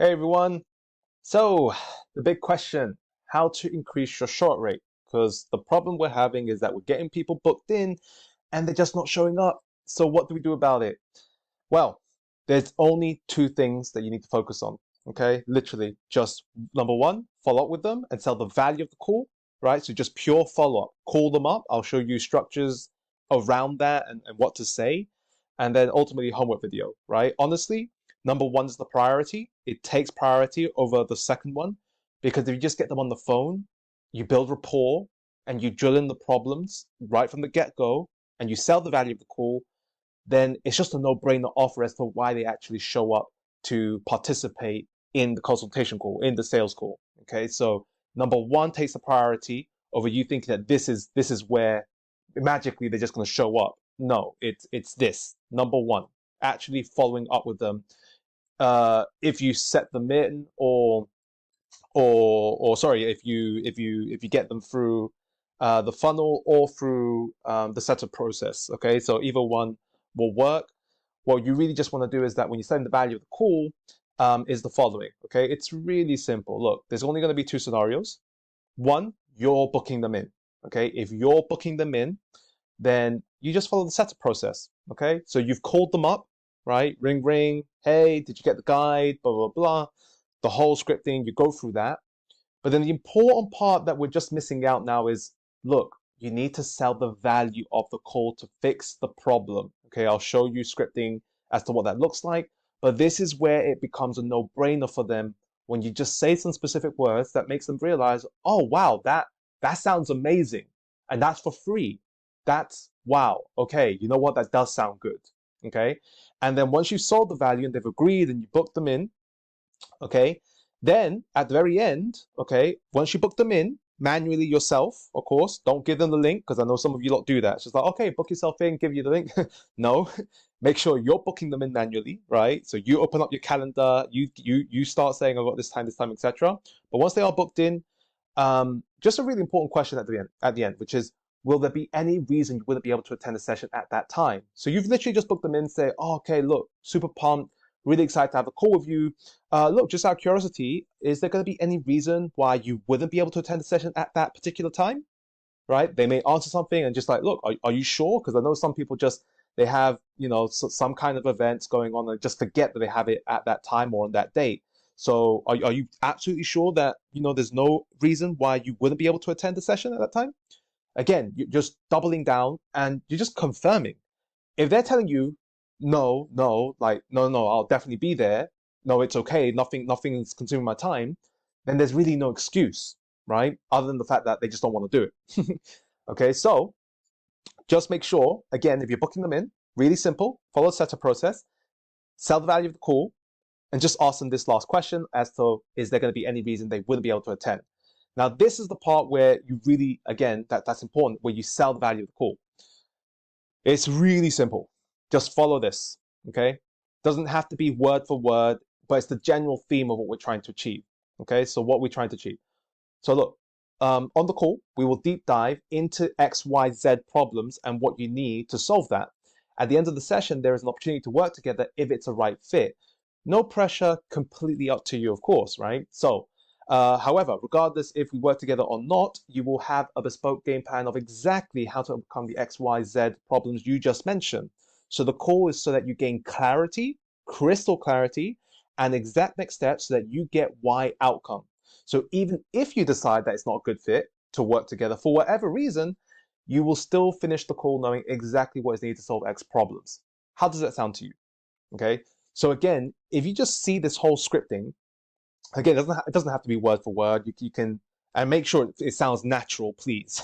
Hey everyone. So, the big question, how to increase your short rate? Because the problem we're having is that we're getting people booked in and they're just not showing up. So, what do we do about it? Well, there's only two things that you need to focus on. Okay, literally just number one, follow up with them and sell the value of the call, right? So, just pure follow up. Call them up. I'll show you structures around that and what to say. And then ultimately, homework video, right? Honestly, number one is the priority. It takes priority over the second one because if you just get them on the phone, you build rapport and you drill in the problems right from the get go and you sell the value of the call, then it's just a no-brainer offer as to why they actually show up to participate in the consultation call, in the sales call. Okay, so number one takes the priority over you thinking that this is where magically they're just going to show up. No, it's this number one. Actually following up with them. If you set them in, or sorry, if you get them through the funnel or through the setup process. Okay, so either one will work. What you really just want to do is that when you send the value of the call, is the following. Okay, it's really simple. Look, there's only going to be two scenarios. One, you're booking them in. Okay, if you're booking them in, then you just follow the setup process. Okay, so you've called them up, right? Ring, ring. Hey, did you get the guide? Blah, blah, blah. The whole scripting, you go through that. But then the important part that we're just missing out now is, look, you need to sell the value of the call to fix the problem. Okay, I'll show you scripting as to what that looks like. But this is where it becomes a no-brainer for them when you just say some specific words that makes them realize, oh wow, that sounds amazing. And that's for free. That's wow. Okay, you know what? That does sound good. Okay. And then once you've sold the value and they've agreed and you book them in, okay, then at the very end, okay, once you book them in manually yourself, of course, don't give them the link because I know some of you lot do that. It's just like, okay, book yourself in, give you the link. No, make sure you're booking them in manually, right? So you open up your calendar, you start saying, I got this time, etc. But once they are booked in, just a really important question at the end, which is, will there be any reason you wouldn't be able to attend a session at that time? So you've literally just booked them in, say, oh, okay, look, super pumped, really excited to have a call with you. Look, just out of curiosity, is there going to be any reason why you wouldn't be able to attend a session at that particular time? Right? They may answer something and just like, look, are you sure? Because I know some people just, they have, some kind of events going on and just forget that they have it at that time or on that date. So are you absolutely sure that, there's no reason why you wouldn't be able to attend the session at that time? Again, you're just doubling down and you're just confirming. If they're telling you, no, no, like, no, no, I'll definitely be there. No, it's okay. Nothing's consuming my time. Then there's really no excuse, right? Other than the fact that they just don't want to do it. Okay, so just make sure, again, if you're booking them in, really simple, follow the setup process, sell the value of the call, and just ask them this last question as to, is there going to be any reason they wouldn't be able to attend? Now, this is the part where you really, again, that's important, where you sell the value of the call. It's really simple. Just follow this, okay? Doesn't have to be word for word, but it's the general theme of what we're trying to achieve, okay? So what we're trying to achieve. So look, on the call, we will deep dive into X, Y, Z problems and what you need to solve that. At the end of the session, there is an opportunity to work together if it's a right fit. No pressure, completely up to you, of course, right? So however, regardless if we work together or not, you will have a bespoke game plan of exactly how to overcome the XYZ problems you just mentioned. So the call is so that you gain clarity, crystal clarity, and exact next steps so that you get Y outcome. So even if you decide that it's not a good fit to work together for whatever reason, you will still finish the call knowing exactly what is needed to solve X problems. How does that sound to you? Okay. So again, if you just see this whole scripting, again, it doesn't have to be word for word. You can, and make sure it sounds natural, please.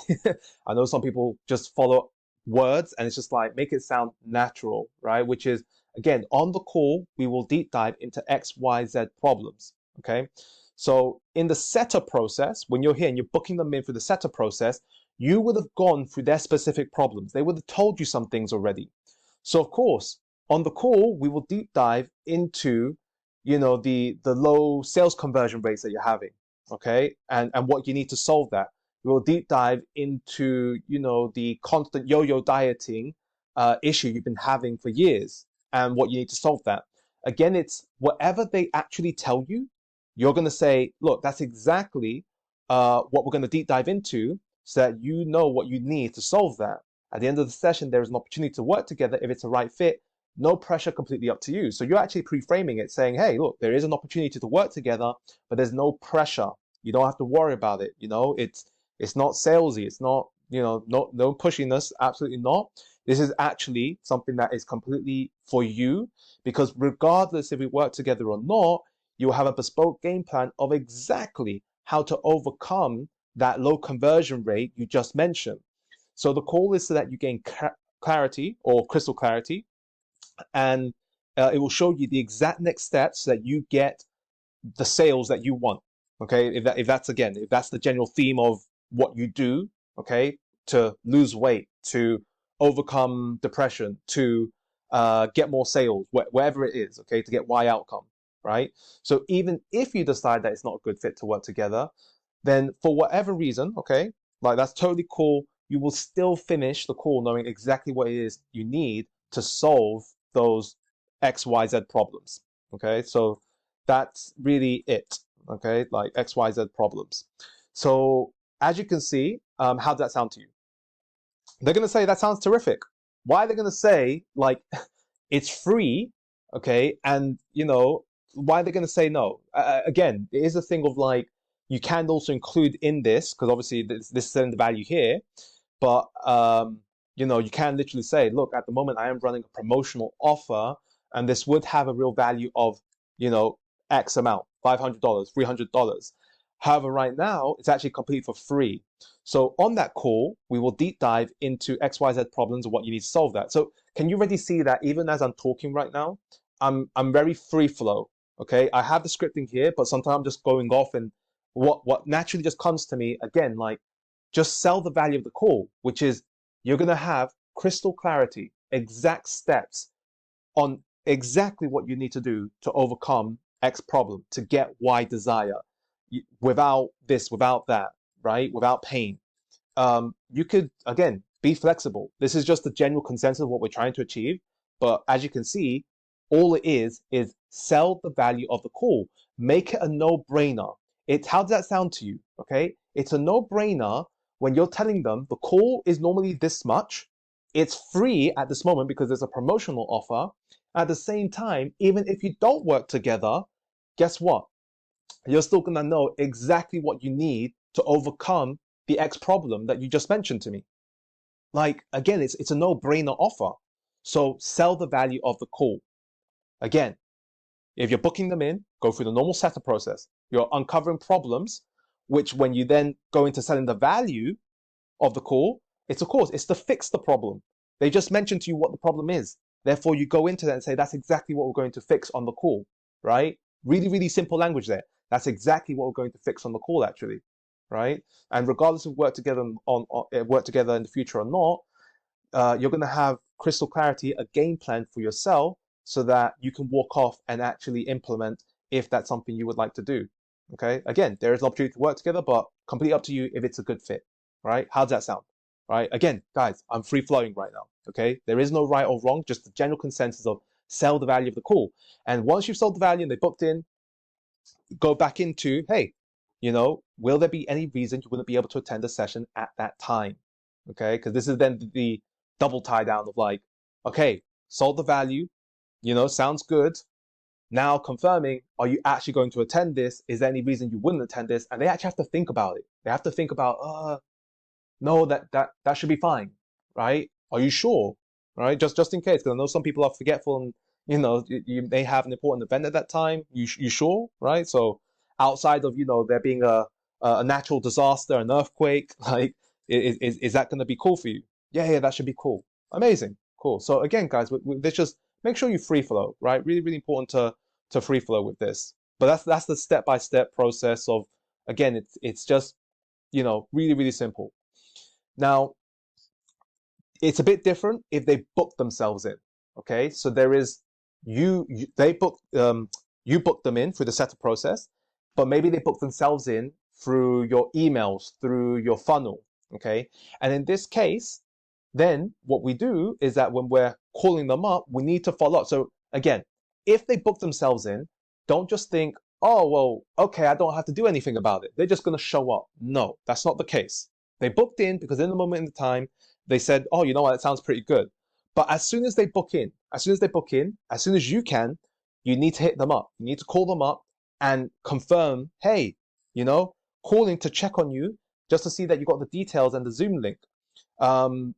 I know some people just follow words and it's just like, make it sound natural, right? Which is, again, on the call, we will deep dive into X, Y, Z problems, okay? So in the setup process, when you're here and you're booking them in through the setup process, you would have gone through their specific problems. They would have told you some things already. So of course, on the call, we will deep dive into the low sales conversion rates that you're having, okay, and what you need to solve that. We'll deep dive into the constant yo-yo dieting issue you've been having for years and what you need to solve that. again, it's whatever they actually tell you, you're going to say, look, that's exactly what we're going to deep dive into so that you know what you need to solve that. At the end of the session, there is an opportunity to work together if it's a right fit. No pressure, completely up to you. So you're actually pre-framing it saying, hey, look, there is an opportunity to work together, but there's no pressure. You don't have to worry about it. It's not salesy. It's not, no pushiness. Absolutely not. This is actually something that is completely for you, because regardless if we work together or not, you'll have a bespoke game plan of exactly how to overcome that low conversion rate you just mentioned. So the call is so that you gain clarity or crystal clarity, and it will show you the exact next steps so that you get the sales that you want. Okay, if that's the general theme of what you do, okay, to lose weight, to overcome depression, to get more sales, wherever it is, okay, to get Y outcome, right? So even if you decide that it's not a good fit to work together, then for whatever reason, okay, like that's totally cool. You will still finish the call knowing exactly what it is you need to solve those XYZ problems. Okay, so that's really it. Okay, like XYZ problems. So as you can see, how does that sound to you? They're going to say that sounds terrific. Why are they going to say like it's free? Okay, and why are they going to say no? Again, it is a thing of like you can also include in this, because obviously this is setting the value here, but you can literally say, look, at the moment I am running a promotional offer, and this would have a real value of X amount, $500, $300. However, right now it's actually completely for free. So on that call, we will deep dive into XYZ problems and what you need to solve that. So can you already see that even as I'm talking right now, I'm very free flow. Okay, I have the scripting here, but sometimes I'm just going off, and what naturally just comes to me again, like just sell the value of the call, which is you're going to have crystal clarity, exact steps on exactly what you need to do to overcome X problem, to get Y desire, without this, without that, right? Without pain. You could, again, be flexible. This is just the general consensus of what we're trying to achieve. But as you can see, all it is sell the value of the call. Make it a no-brainer. How does that sound to you? Okay, it's a no-brainer when you're telling them the call is normally this much. It's free at this moment because there's a promotional offer. At the same time, even if you don't work together, guess what? You're still gonna know exactly what you need to overcome the X problem that you just mentioned to me. Like, again, it's a no-brainer offer. So sell the value of the call. Again, if you're booking them in, go through the normal setup process. You're uncovering problems, which when you then go into selling the value of the call, it's of course, it's to fix the problem. They just mentioned to you what the problem is. Therefore, you go into that and say, that's exactly what we're going to fix on the call, right? Really, really simple language there. That's exactly what we're going to fix on the call, actually, right? And regardless of work together work together in the future or not, you're going to have crystal clarity, a game plan for yourself, so that you can walk off and actually implement if that's something you would like to do. Okay. Again, there is an opportunity to work together, but completely up to you if it's a good fit. Right? How does that sound? Right? Again, guys, I'm free flowing right now. Okay. There is no right or wrong, just the general consensus of sell the value of the call. And once you've sold the value and they booked in, go back into, hey, will there be any reason you wouldn't be able to attend a session at that time? Okay. Because this is then the double tie down of like, okay, sold the value, sounds good. Now confirming, are you actually going to attend this? Is there any reason you wouldn't attend this? And they actually have to think about it. They have to think about, no, that should be fine, right? Are you sure? Right? Just in case, because I know some people are forgetful, and you may have an important event at that time. You sure? Right? So outside of there being a natural disaster, an earthquake, like is that going to be cool for you? Yeah, that should be cool. Amazing, cool. So again, guys, let's just make sure you free flow, right? Really, really important to free flow with this. But that's the step-by-step process of, again, it's just really, really simple. Now, it's a bit different if they book themselves in. Okay, so there is they book you book them in through the setup process, but maybe they book themselves in through your emails, through your funnel. Okay, and in this case, then what we do is that when we're calling them up, we need to follow up. So again, if they book themselves in, don't just think, oh, well, okay, I don't have to do anything about it. They're just going to show up. No, that's not the case. They booked in because in the moment in the time, they said, oh, you know what, it sounds pretty good. But as soon as they book in, as soon as you can, you need to hit them up. You need to call them up and confirm, hey, you know, calling to check on you just to see that you got the details and the Zoom link. Um,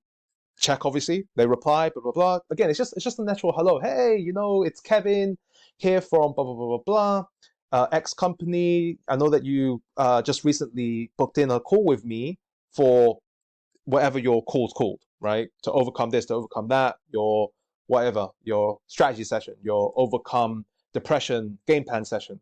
Check, obviously, they reply, blah blah blah. Again, it's just a natural hello. Hey, you know, it's Kevin here from blah blah blah blah blah. X company. I know that you just recently booked in a call with me for whatever your call's called, right? To overcome this, to overcome that, your whatever, your strategy session, your overcome depression game plan session.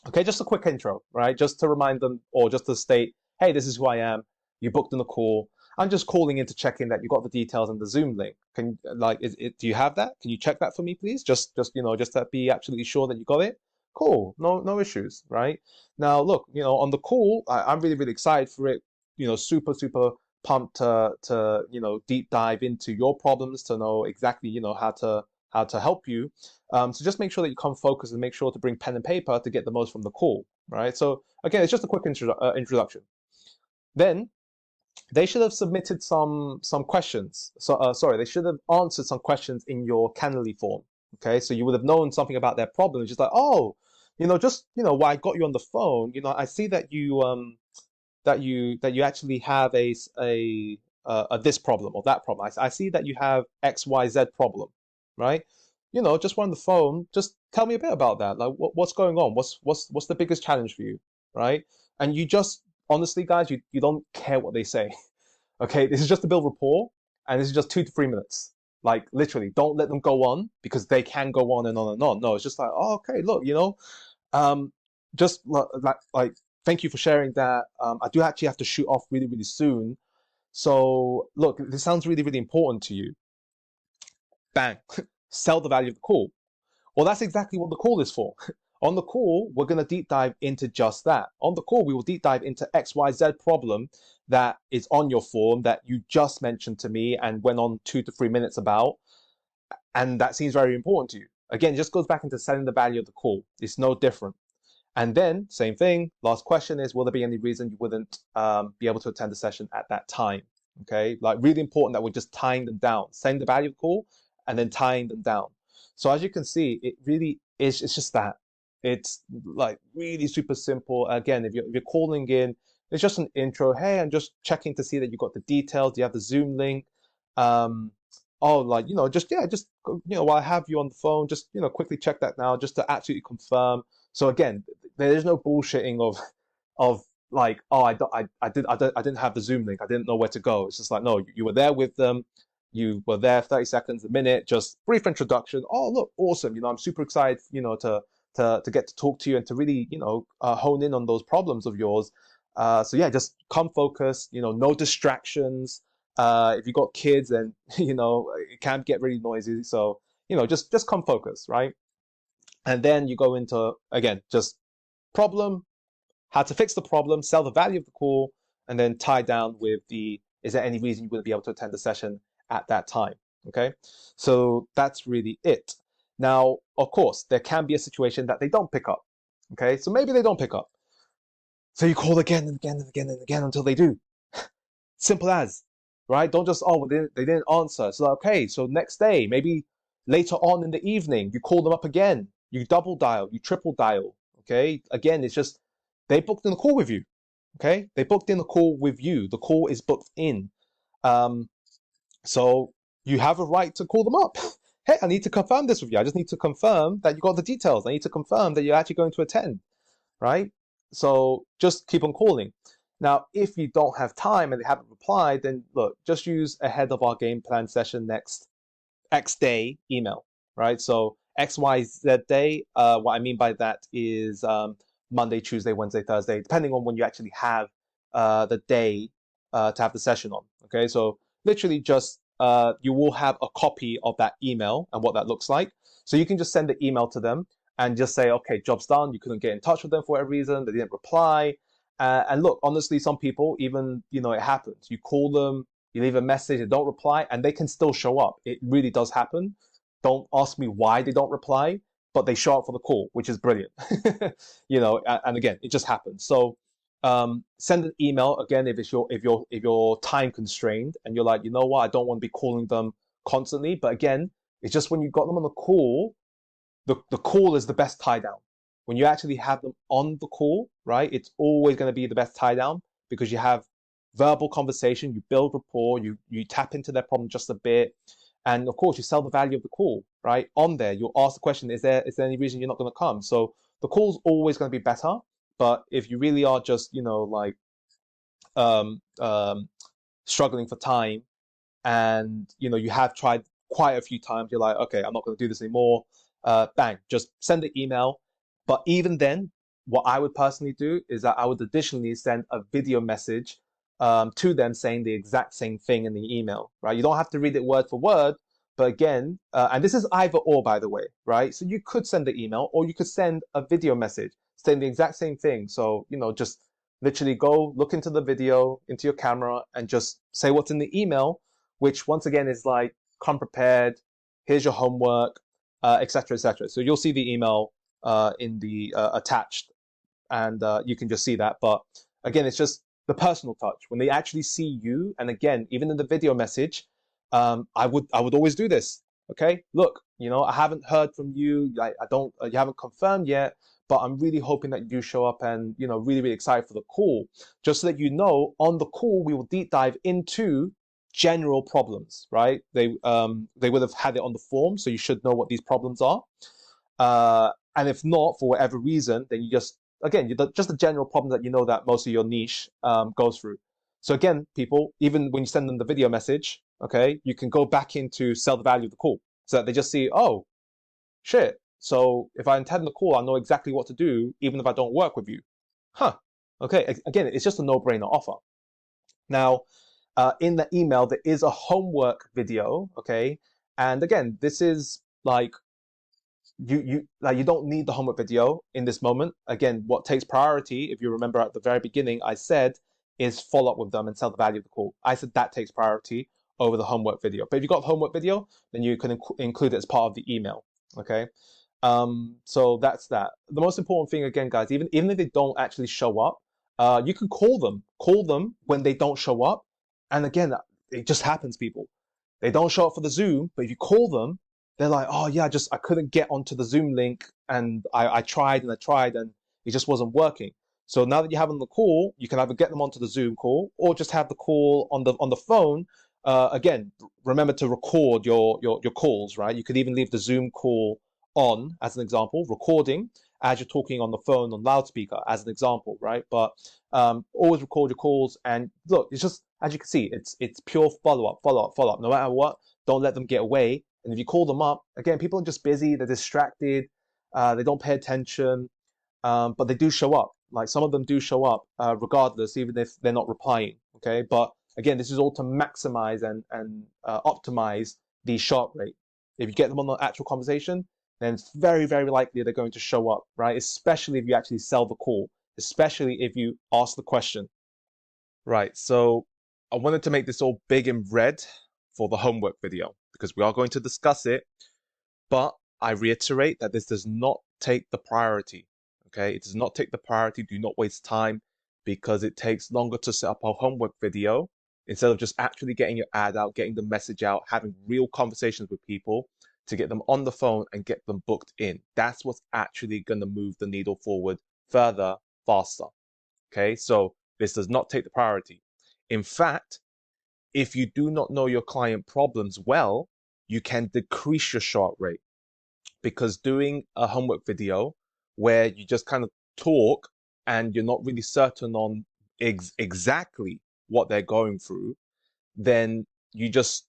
Okay, just a quick intro, right? Just to remind them or just to state, hey, this is who I am. You booked in a call. I'm just calling in to check in that you got the details and the Zoom link. Can like, do you have that? Can you check that for me, please? Just to be absolutely sure that you got it. Cool, no issues, right? Now, look, on the call, I'm really really excited for it. Super pumped to deep dive into your problems to know exactly how to help you. So just make sure that you come focused and make sure to bring pen and paper to get the most from the call, right? So again, it's just a quick introduction. Then they should have submitted some questions. So sorry, they should have answered some questions in your Canly form. Okay, so you would have known something about their problem. It's just like, oh, why I got you on the phone. I see that you actually have a this problem or that problem. I see that you have XYZ problem, right? Just on the phone, just tell me a bit about that. Like, what's going on? What's the biggest challenge for you, right? And you just honestly, guys, you don't care what they say. Okay, this is just to build rapport, and this is just 2 to 3 minutes. Like literally, don't let them go on because they can go on and on and on. No, it's just like, oh, okay, look, um, just like thank you for sharing that. I do actually have to shoot off really really soon. So look, this sounds really really important to you. Bang, sell the value of the call. Well, that's exactly what the call is for. On the call, we're going to deep dive into just that. On the call, we will deep dive into XYZ problem that is on your form that you just mentioned to me and went on 2 to 3 minutes about. And that seems very important to you. Again, it just goes back into selling the value of the call. It's no different. And then, same thing, last question is, will there be any reason you wouldn't be able to attend the session at that time? Okay, like really important that we're just tying them down, saying the value of the call and then tying them down. So as you can see, it really is, it's just that. It's like really super simple. Again, if you're calling in, it's just an intro. Hey, I'm just checking to see that you got the details. Do you have the Zoom link? Um, oh, like, while I have you on the phone, just, quickly check that now just to absolutely confirm. So again, there's no bullshitting of like, oh, I didn't have the Zoom link. I didn't know where to go. It's just like, no, you were there with them. You were there 30 seconds, a minute, just brief introduction. Oh, look, awesome. I'm super excited, to get to talk to you and to really, hone in on those problems of yours. So yeah, just come focused, no distractions. If you got kids and, it can get really noisy. So, just come focused, right? And then you go into, again, just problem, how to fix the problem, sell the value of the call, and then tie down with is there any reason you wouldn't be able to attend the session at that time? Okay, so that's really it. Now, of course, there can be a situation that they don't pick up. Okay, so maybe they don't pick up. So you call again and again and again and again until they do. Simple as, right? Don't just, oh, they didn't answer. So, okay, so next day, maybe later on in the evening, you call them up again. You double dial, you triple dial. Okay, again, it's just they booked in a call with you. Okay, they booked in a call with you. The call is booked in. So you have a right to call them up. Hey, I need to confirm this with you. I just need to confirm that you got the details. I need to confirm that you're actually going to attend, right? So just keep on calling. Now, if you don't have time and they haven't replied, then look, just use ahead of our game plan session next X day email, right? So XYZ day, what I mean by that is Monday, Tuesday, Wednesday, Thursday, depending on when you actually have the day to have the session on. Okay, so literally just you will have a copy of that email and what that looks like. So you can just send the email to them and just say, okay, job's done. You couldn't get in touch with them for whatever reason. They didn't reply. And look, honestly, some people, even, it happens. You call them, you leave a message, they don't reply, and they can still show up. It really does happen. Don't ask me why they don't reply. but they show up for the call, which is brilliant. And again, it just happens. So send an email again if you're time constrained and you're like, you know what, I don't want to be calling them constantly. But again, it's just when you got them on the call, the call is the best tie down. When you actually have them on the call, right, it's always going to be the best tie down because you have verbal conversation, you build rapport, you tap into their problem just a bit, and of course you sell the value of the call, right? On there, you'll ask the question: is there any reason you're not going to come? So the call's always going to be better. But if you really are just like um, um, struggling for time, and you have tried quite a few times, you're like, okay, I'm not going to do this anymore. Bang, just send an email. But even then, what I would personally do is that I would additionally send a video message to them saying the exact same thing in the email, right? You don't have to read it word for word, but again, and this is either or, by the way, right? So you could send the email or you could send a video message saying the exact same thing. So, just literally go look into the video, into your camera, and just say what's in the email, which once again is like, come prepared, here's your homework, etc., etc. So you'll see the email in the attached, and you can just see that. But again, it's just the personal touch when they actually see you. And again, even in the video message, I would always do this. Okay, look, I haven't heard from you. I don't. You haven't confirmed yet, but I'm really hoping that you show up and really really excited for the call. Just so that on the call we will deep dive into general problems, right? They would have had it on the form, so you should know what these problems are. And if not, for whatever reason, then you just the general problem that that most of your niche goes through. So again, people, even when you send them the video message, okay, you can go back into sell the value of the call, so that they just see, oh, shit. So if I intend the call, I know exactly what to do, even if I don't work with you. Huh. Okay. Again, it's just a no-brainer offer. Now, in the email, there is a homework video. Okay. And again, this is like, you don't need the homework video in this moment. Again, what takes priority, if you remember at the very beginning, I said, is follow up with them and sell the value of the call. I said that takes priority over the homework video. But if you've got the homework video, then you can include it as part of the email. Okay. So that's that. The most important thing, again, guys, even if they don't actually show up, you can call them when they don't show up. And again, it just happens, people. They don't show up for the Zoom, but if you call them, they're like, oh yeah, I couldn't get onto the Zoom link, and I tried and it just wasn't working. So now that you have them on the call, you can either get them onto the Zoom call or just have the call on the phone. Again, remember to record your calls, right? You could even leave the Zoom call on as an example, recording as you're talking on the phone on loudspeaker as an example, right? But always record your calls, and look, it's just, as you can see, it's pure follow up. No matter what, don't let them get away. And if you call them up, again, people are just busy, they're distracted, they don't pay attention, but they do show up. Like, some of them do show up regardless, even if they're not replying. Okay, but again, this is all to maximize and optimize the show up rate. If you get them on the actual conversation, then it's very, very likely they're going to show up, right? Especially if you actually sell the call, especially if you ask the question. Right, so I wanted to make this all big in red for the homework video because we are going to discuss it, but I reiterate that this does not take the priority, okay? It does not take the priority. Do not waste time, because it takes longer to set up a homework video instead of just actually getting your ad out, getting the message out, having real conversations with people to get them on the phone and get them booked in. That's what's actually going to move the needle forward further, faster, okay? So this does not take the priority. In fact, if you do not know your client problems well, you can decrease your show-up rate, because doing a homework video where you just kind of talk and you're not really certain on exactly what they're going through, then you just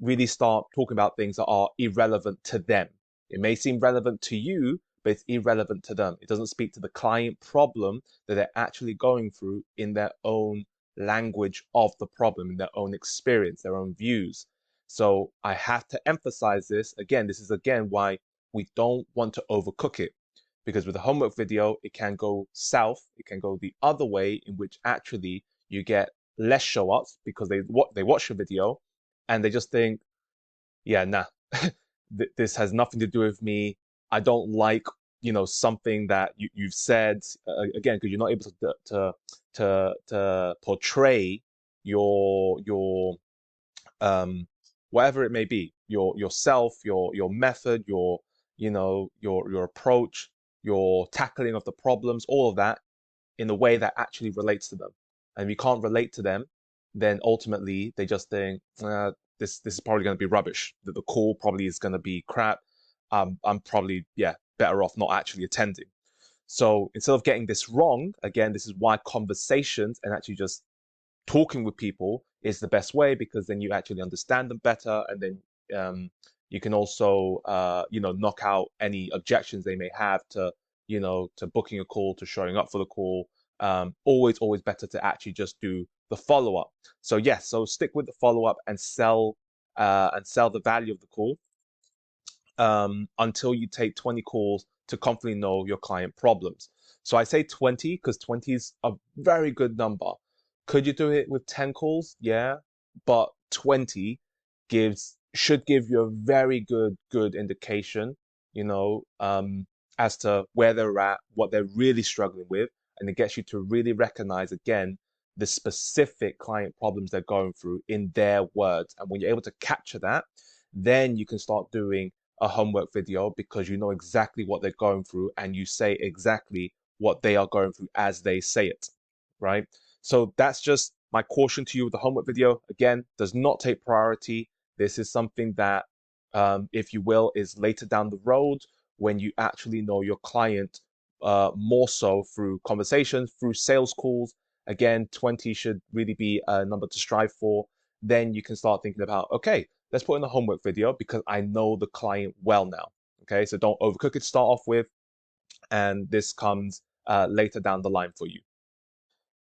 really start talking about things that are irrelevant to them. It may seem relevant to you, but it's irrelevant to them. It doesn't speak to the client problem that they're actually going through in their own language of the problem, in their own experience, their own views. So I have to emphasize this. Again, this is again why we don't want to overcook it, because with a homework video, it can go south. It can go the other way, in which actually you get less show ups because they watch your video and they just think, yeah, nah, this has nothing to do with me. I don't like, something that you've said, again, because you're not able to portray your whatever it may be, yourself, your method, your approach, your tackling of the problems, all of that in a way that actually relates to them. And if you can't relate to them, then ultimately they just think, this is probably going to be rubbish. The call probably is going to be crap. I'm probably, better off not actually attending. So instead of getting this wrong, again, this is why conversations and actually just talking with people is the best way, because then you actually understand them better, and then you can also knock out any objections they may have to to booking a call, to showing up for the call. Always better to actually just do the follow up. So yes, so stick with the follow up and sell the value of the call until you take 20 calls to confidently know your client problems. So I say 20 because 20 is a very good number. Could you do it with 10 calls? Yeah, but 20 should give you a very good indication, as to where they're at, what they're really struggling with, and it gets you to really recognize again the specific client problems they're going through in their words. And when you're able to capture that, then you can start doing a homework video, because you know exactly what they're going through and you say exactly what they are going through as they say it, right? So that's just my caution to you with the homework video. Again, does not take priority. This is something that, if you will, is later down the road when you actually know your client more so through conversations, through sales calls. Again, 20 should really be a number to strive for. Then you can start thinking about, okay, let's put in a homework video because I know the client well now. Okay, so don't overcook it to start off with, and this comes later down the line for you.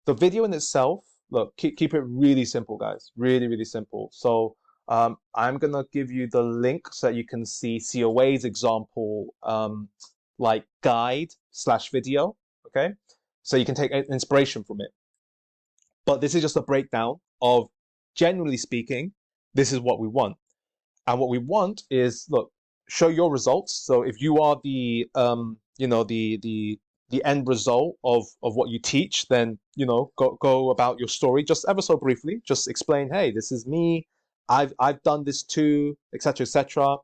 The video in itself, look, keep it really simple, guys. Really simple. So I'm gonna give you the link so that you can see COA's example, like guide/video. Okay, so you can take inspiration from it. But this is just a breakdown of, generally speaking, this is what we want. And what we want is, look, show your results. So if you are the the end result of what you teach, then go about your story just ever so briefly. Just explain, hey, this is me. I've done this too, etc., etc.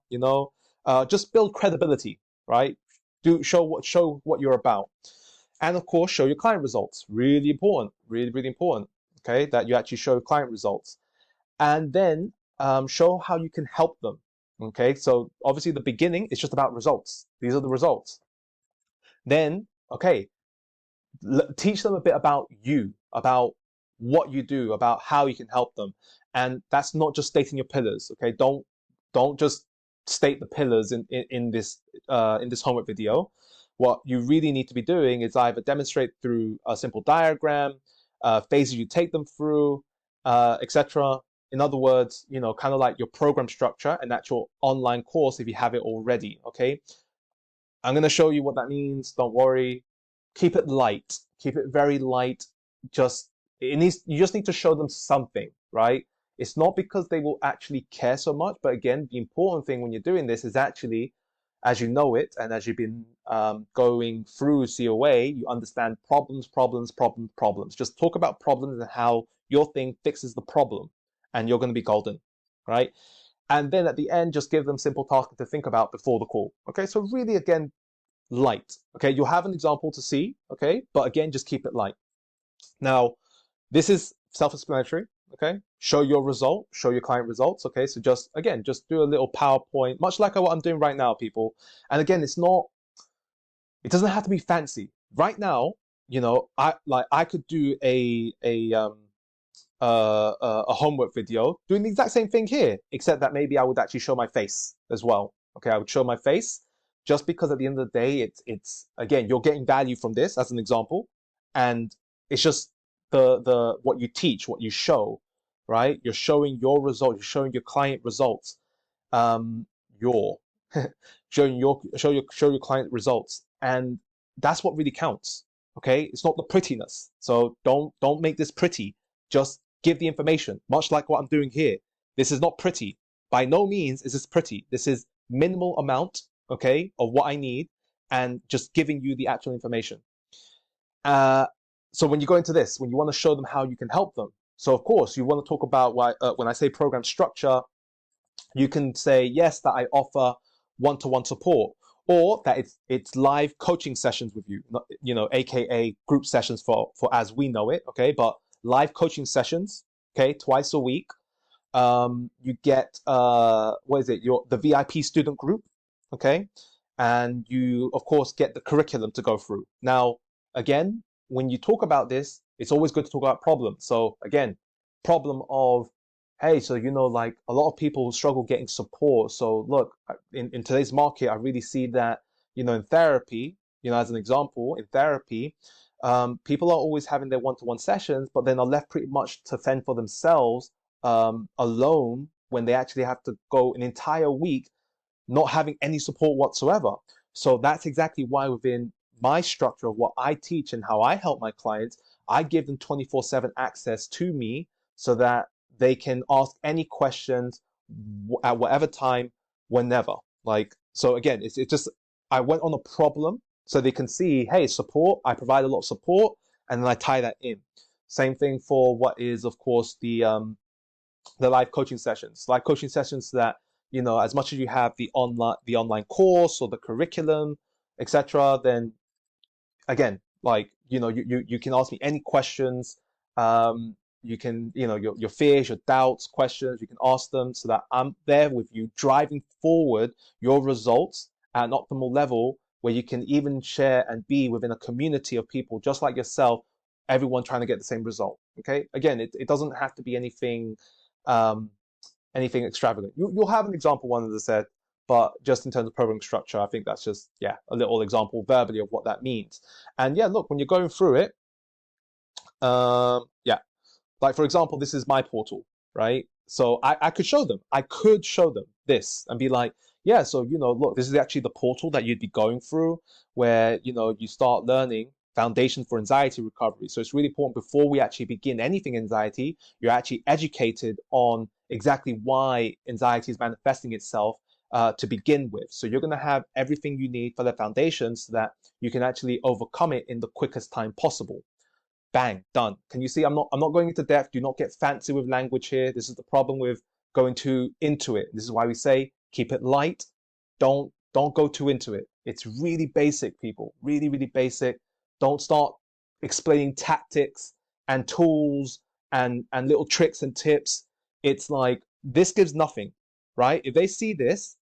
Just build credibility, right? Do show what you're about, and of course show your client results. Really important, really important. Okay, that you actually show client results, and then show how you can help them. Okay, so obviously the beginning is just about results. These are the results. Then, okay, teach them a bit about you, about what you do, about how you can help them. And that's not just stating your pillars. Okay, don't just state the pillars in this homework video. What you really need to be doing is either demonstrate through a simple diagram, phases you take them through, etc. In other words, kind of like your program structure and actual online course if you have it already. Okay, I'm going to show you what that means. Don't worry. Keep it light. Keep it very light. You just need to show them something, right? It's not because they will actually care so much, but again, the important thing when you're doing this is actually, as you know it, and as you've been going through COA, you understand problems. Just talk about problems and how your thing fixes the problem, and you're going to be golden, right? And then at the end, just give them simple tasks to think about before the call. Okay, so really, again, light. Okay, you'll have an example to see. Okay, but again, just keep it light. Now, this is self-explanatory. Okay, show your result, show your client results. Okay, so just do a little PowerPoint, much like what I'm doing right now, people. And again, it doesn't have to be fancy. Right now, I could do a homework video doing the exact same thing here, except that maybe I would actually show my face as well. Okay, I would show my face, just because at the end of the day, it's again, you're getting value from this as an example, and it's just the what you teach, what you show, right? You're showing your results, you're showing your client results, your show your client results, and that's what really counts. Okay, it's not the prettiness. So don't make this pretty. Just give the information, much like what I'm doing here. This is not pretty. By no means is this pretty. This is minimal amount. okay, of what I need, and just giving you the actual information. Uh, so when you go into this, when you want to show them how you can help them, so of course you want to talk about why, when I say program structure, you can say yes that I offer one-to-one support, or that it's live coaching sessions with you, aka group sessions for as we know it, okay, but live coaching sessions, okay, twice a week. You get what is it? The VIP student group, okay, and you of course get the curriculum to go through. Now, again, when you talk about this, it's always good to talk about problems. So again, problem of, hey, so like a lot of people struggle getting support. So look, in today's market, I really see that in therapy, as an example, in therapy, people are always having their one-to-one sessions, but then are left pretty much to fend for themselves alone when they actually have to go an entire week not having any support whatsoever. So that's exactly why within my structure of what I teach and how I help my clients, I give them 24/7 access to me so that they can ask any questions at whatever time, whenever. So again, it's just, I went on a problem so they can see, hey, support, I provide a lot of support, and then I tie that in. Same thing for what is, of course, the live coaching sessions. Live coaching sessions that, as much as you have the online course or the curriculum, etc., then again, you can ask me any questions. You can, your fears, your doubts, questions, you can ask them so that I'm there with you, driving forward your results at an optimal level where you can even share and be within a community of people just like yourself, everyone trying to get the same result. Okay. Again, it doesn't have to be anything, um, anything extravagant. You'll have an example one, as I said, but just in terms of program structure, I think that's just, yeah, a little example verbally of what that means. And yeah, look, when you're going through it, yeah, like for example, this is my portal, right? So I could show them, this and be like, yeah, so, look, this is actually the portal that you'd be going through where, you start learning foundation for anxiety recovery. So it's really important before we actually begin anything anxiety, you're actually educated on exactly why anxiety is manifesting itself to begin with. So you're going to have everything you need for the foundation so that you can actually overcome it in the quickest time possible. Bang, done. Can you see I'm not going into depth. Do not get fancy with language here. This is the problem with going too into it. This is why we say keep it light. Don't go too into it. It's really basic, people. Really, really basic. Don't start explaining tactics and tools and little tricks and tips. It's like this gives nothing, right? If they see this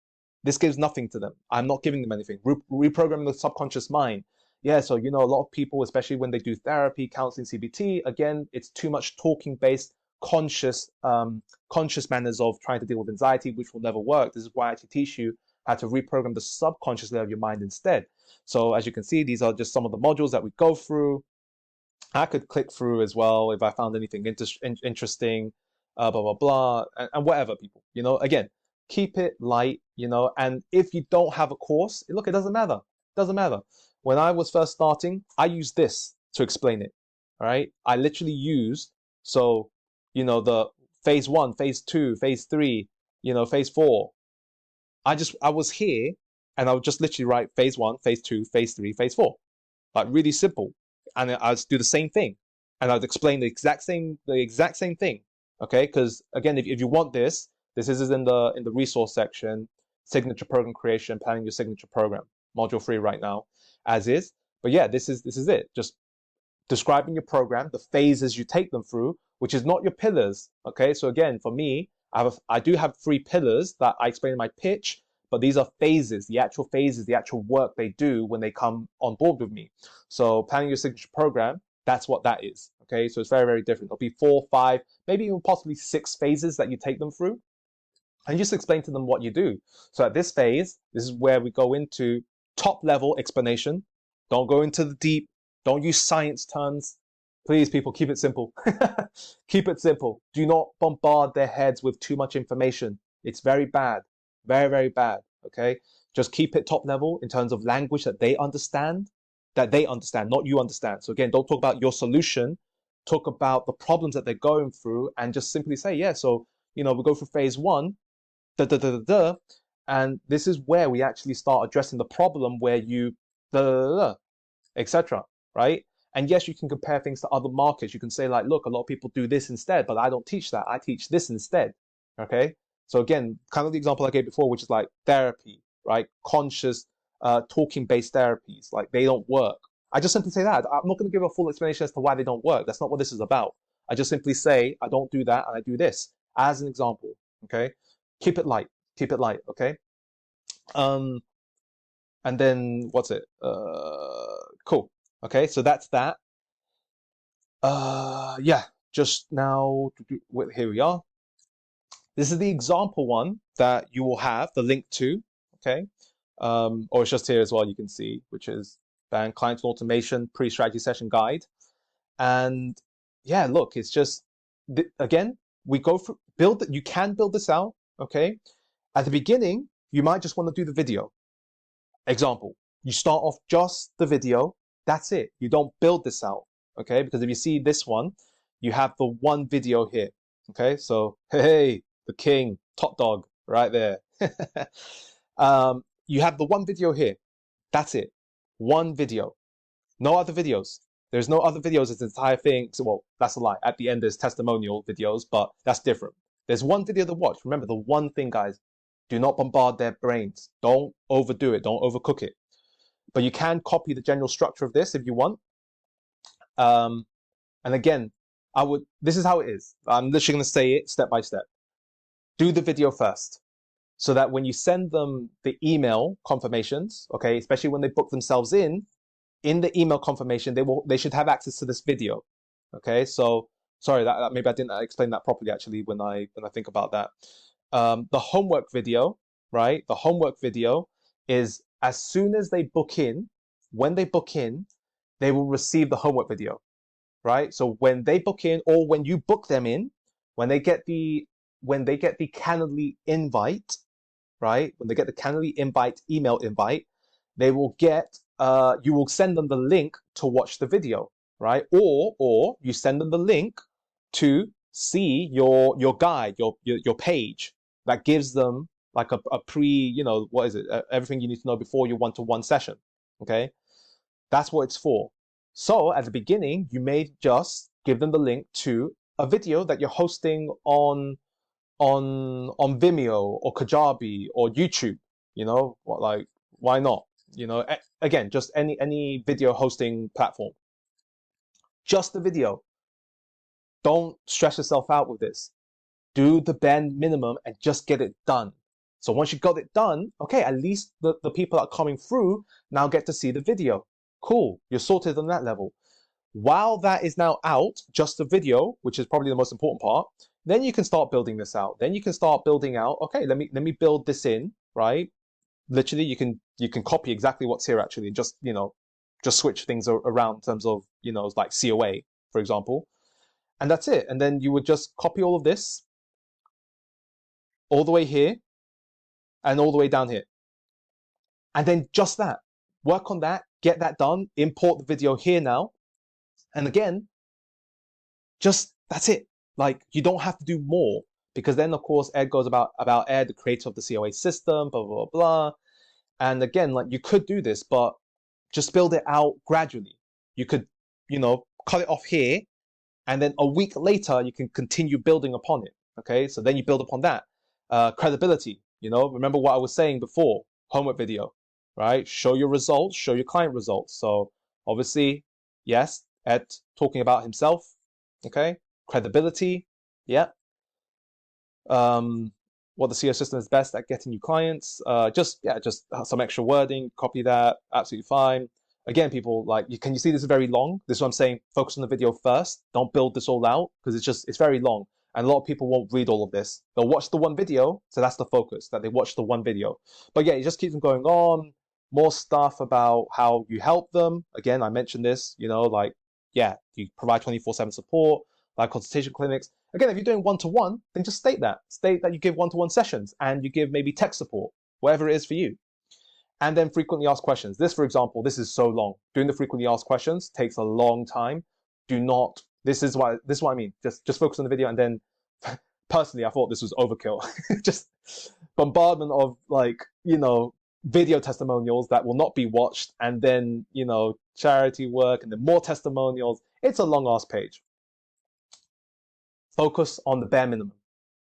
gives nothing to them. I'm not giving them anything. Reprogramming the subconscious mind. Yeah, so a lot of people, especially when they do therapy, counseling, CBT, again, it's too much talking based, conscious manners of trying to deal with anxiety, which will never work. This is why I actually teach you how to reprogram the subconscious layer of your mind instead. So as you can see, these are just some of the modules that we go through. I could click through as well if I found anything interesting, blah, blah, blah, and whatever, people. Again, keep it light, and if you don't have a course, look, it doesn't matter. It doesn't matter. When I was first starting, I used this to explain it. All right. I literally used, so, the phase 1, phase 2, phase 3, phase 4. I was here and I would just literally write phase 1, phase 2, phase 3, phase 4. Like really simple. And I'd do the same thing. And I'd explain the exact same thing. Okay. Because again, if you want this is in the resource section, signature program creation, planning your signature program, module 3 right now, as is. But yeah, this is it. Just describing your program, the phases you take them through, which is not your pillars. Okay. So again, for me, I do have 3 pillars that I explain in my pitch, but these are phases, the actual work they do when they come on board with me. So planning your signature program, that's what that is. Okay. So it's very, very different. There'll be 4, 5, maybe even possibly 6 phases that you take them through. And just explain to them what you do. So at this phase, this is where we go into top level explanation. Don't go into the deep. Don't use science terms. Please, people, keep it simple. Keep it simple. Do not bombard their heads with too much information. It's very bad. Very, very bad. Okay. Just keep it top level in terms of language that they understand, not you understand. So again, don't talk about your solution. Talk about the problems that they're going through and just simply say, yeah, so, we go through phase 1, And this is where we actually start addressing the problem where you, etc. Right? And yes, you can compare things to other markets. You can say like, look, a lot of people do this instead, but I don't teach that. I teach this instead. Okay. So again, kind of the example I gave before, which is like therapy, right? Conscious, talking based therapies, like they don't work. I just simply say that. I'm not going to give a full explanation as to why they don't work. That's not what this is about. I just simply say, I don't do that and I do this as an example. Okay. Keep it light. Keep it light. Okay. Um, and then what's it? Cool. Okay. So that's that. Yeah, just now, here we are. This is the example one that you will have the link to, okay? Or it's just here as well, you can see, which is Band Client Automation Pre-Strategy Session Guide. And yeah, look, it's just, again, we go through, you can build this out, okay? At the beginning, you might just want to do the video. Example, you start off just the video, that's it. You don't build this out, okay? Because if you see this one, you have the one video here, okay? So, hey, the king, top dog, right there. You have the one video here. That's it. One video. No other videos. There's no other videos. It's the entire thing. So, well, that's a lie. At the end, there's testimonial videos, but that's different. There's one video to watch. Remember, the one thing, guys, do not bombard their brains. Don't overdo it. Don't overcook it. But you can copy the general structure of this if you want. And again, this is how it is. I'm literally going to say it step by step. Do the video first, so that when you send them the email confirmations, okay, especially when they book themselves in the email confirmation, they should have access to this video. Okay, so sorry that maybe I didn't explain that properly actually when I think about that. The homework video, right? The homework video is as soon as they book in, when they book in, they will receive the homework video, right? So when they book in or when you book them in, when they get the Calendly invite, right? When they get the Calendly invite, email invite, they will get, you will send them the link to watch the video, right? Or you send them the link to see your guide, your page that gives them like a pre, what is it? Everything you need to know before your one-to-one session, okay? That's what it's for. So at the beginning, you may just give them the link to a video that you're hosting on Vimeo or Kajabi or YouTube, like, why not? Again, just any video hosting platform. Just the video. Don't stress yourself out with this. Do the bare minimum and just get it done. So once you got it done, okay, at least the people that are coming through now get to see the video. Cool, you're sorted on that level. While that is now out, just the video, which is probably the most important part, then you can start building this out. Then you can start building out, okay, let me build this in, right? Literally, you can copy exactly what's here actually, and just switch things around in terms of, like COA, for example. And that's it. And then you would just copy all of this all the way here and all the way down here. And then just that, work on that, get that done, import the video here now. And again, just that's it. Like, you don't have to do more, because then of course Ed goes about Ed, the creator of the COA system, blah, blah, blah. And again, like, you could do this, but just build it out gradually. You could, cut it off here, and then a week later, you can continue building upon it. Okay, so then you build upon that. Credibility, remember what I was saying before, homework video, right? Show your results, show your client results. So obviously, yes, Ed talking about himself, okay? Credibility, yeah. What the CEO system is best at getting new clients. Just some extra wording, copy that, absolutely fine. Again, people, like, can you see this is very long? This is what I'm saying, focus on the video first. Don't build this all out, because it's very long. And a lot of people won't read all of this. They'll watch the one video, so that's the focus, that they watch the one video. But yeah, it just keeps them going on. More stuff about how you help them. Again, I mentioned this, like, yeah, you provide 24/7 support, like consultation clinics. Again, if you're doing one-to-one, then just state that. State that you give one-to-one sessions and you give maybe tech support, whatever it is for you. And then frequently asked questions. This, for example, this is so long. Doing the frequently asked questions takes a long time. This is what I mean. Just focus on the video, and then personally, I thought this was overkill. Just bombardment of like, video testimonials that will not be watched, and then, charity work, and then more testimonials. It's a long ass page. Focus on the bare minimum.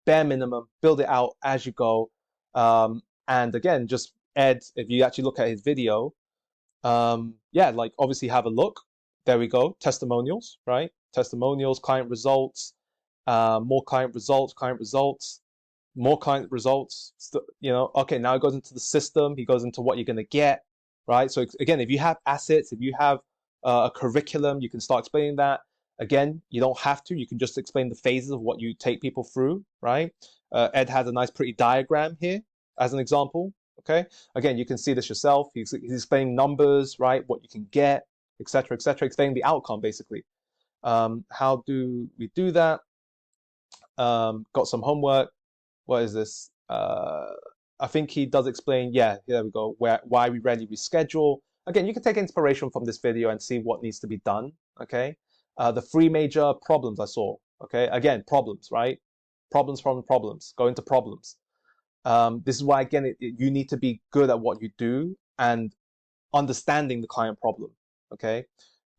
Bare minimum, build it out as you go. And again, just Ed, if you actually look at his video, yeah, like obviously have a look. There we go. Testimonials, right? Testimonials, client results, more client results, more client results. Okay, now it goes into the system. He goes into what you're going to get, right? So again, if you have assets, if you have a curriculum, you can start explaining that. Again, you don't have to. You can just explain the phases of what you take people through, right? Ed has a nice, pretty diagram here as an example. Okay. Again, you can see this yourself. He's explaining numbers, right? What you can get, etc., etc., explaining the outcome basically. How do we do that? Got some homework. What is this? I think he does explain. Yeah, there we go. Why we rarely reschedule. Again, you can take inspiration from this video and see what needs to be done. Okay. The 3 major problems I saw. Okay. Again, problems, right? Problems from problems. Go into problems. This is why, again, you need to be good at what you do and understanding the client problem. Okay.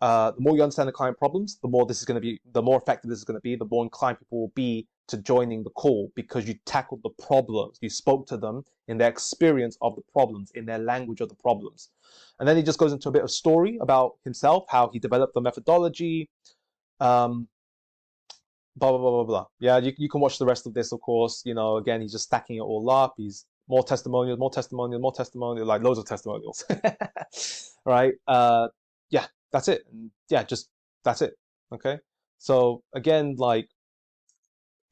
The more you understand the client problems, the more effective this is going to be, the more inclined people will be to joining the call, because you tackled the problems. You spoke to them in their experience of the problems, in their language of the problems. And then he just goes into a bit of story about himself, how he developed the methodology, blah, blah, blah, blah, blah. Yeah, you can watch the rest of this, of course. Again, he's just stacking it all up. He's more testimonials, like loads of testimonials. Right? Yeah, that's it. Yeah, that's it. Okay. So again, like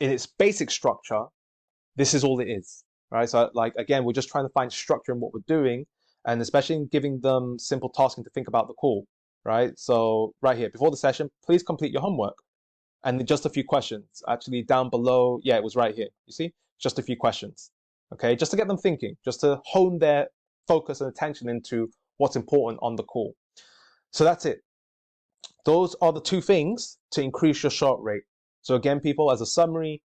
in its basic structure, this is all it is. Right? So like, again, we're just trying to find structure in what we're doing, and especially in giving them simple tasking to think about the call. Right? So right here, before the session, please complete your homework. And just a few questions. Actually, down below, yeah, it was right here. You see? Just a few questions. Okay? Just to get them thinking, just to hone their focus and attention into what's important on the call. So that's it. Those are the 2 things to increase your shot rate. So again, people, as a summary,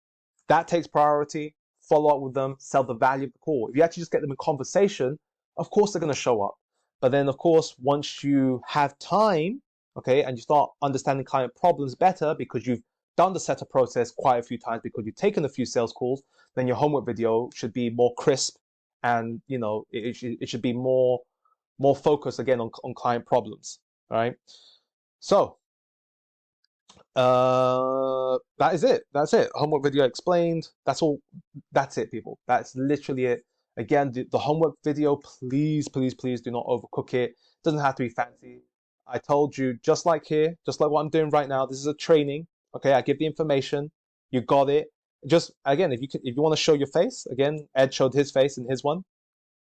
that takes priority. Follow up with them, sell the value of the call. If you actually just get them in conversation, of course they're going to show up. But then, of course, once you have time, okay, and you start understanding client problems better because you've done the setup process quite a few times, because you've taken a few sales calls, then your homework video should be more crisp, and it should be more focused again on client problems. All right. So that is it. That's it. Homework video explained. That's all. That's it, people. That's literally it. Again, the homework video, please, please, please do not overcook it. It doesn't have to be fancy. I told you, just like here, just like what I'm doing right now, this is a training. Okay, I give the information. You got it. Just again, if you want to show your face, again, Ed showed his face in his one.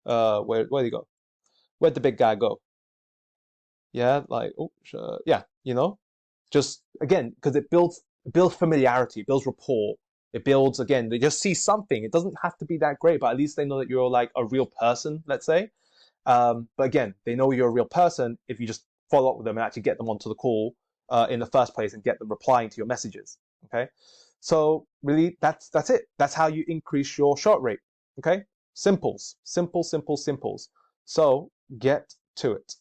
Where'd he go? Where'd the big guy go? Yeah, like, oh, sure. Yeah, just again, because it builds familiarity, builds rapport. It builds, again, they just see something. It doesn't have to be that great, but at least they know that you're like a real person, let's say. But again, they know you're a real person if you just follow up with them and actually get them onto the call in the first place and get them replying to your messages. Okay. So really, that's it. That's how you increase your shot rate. Okay. Simples. Simple, simple, simples. So get to it.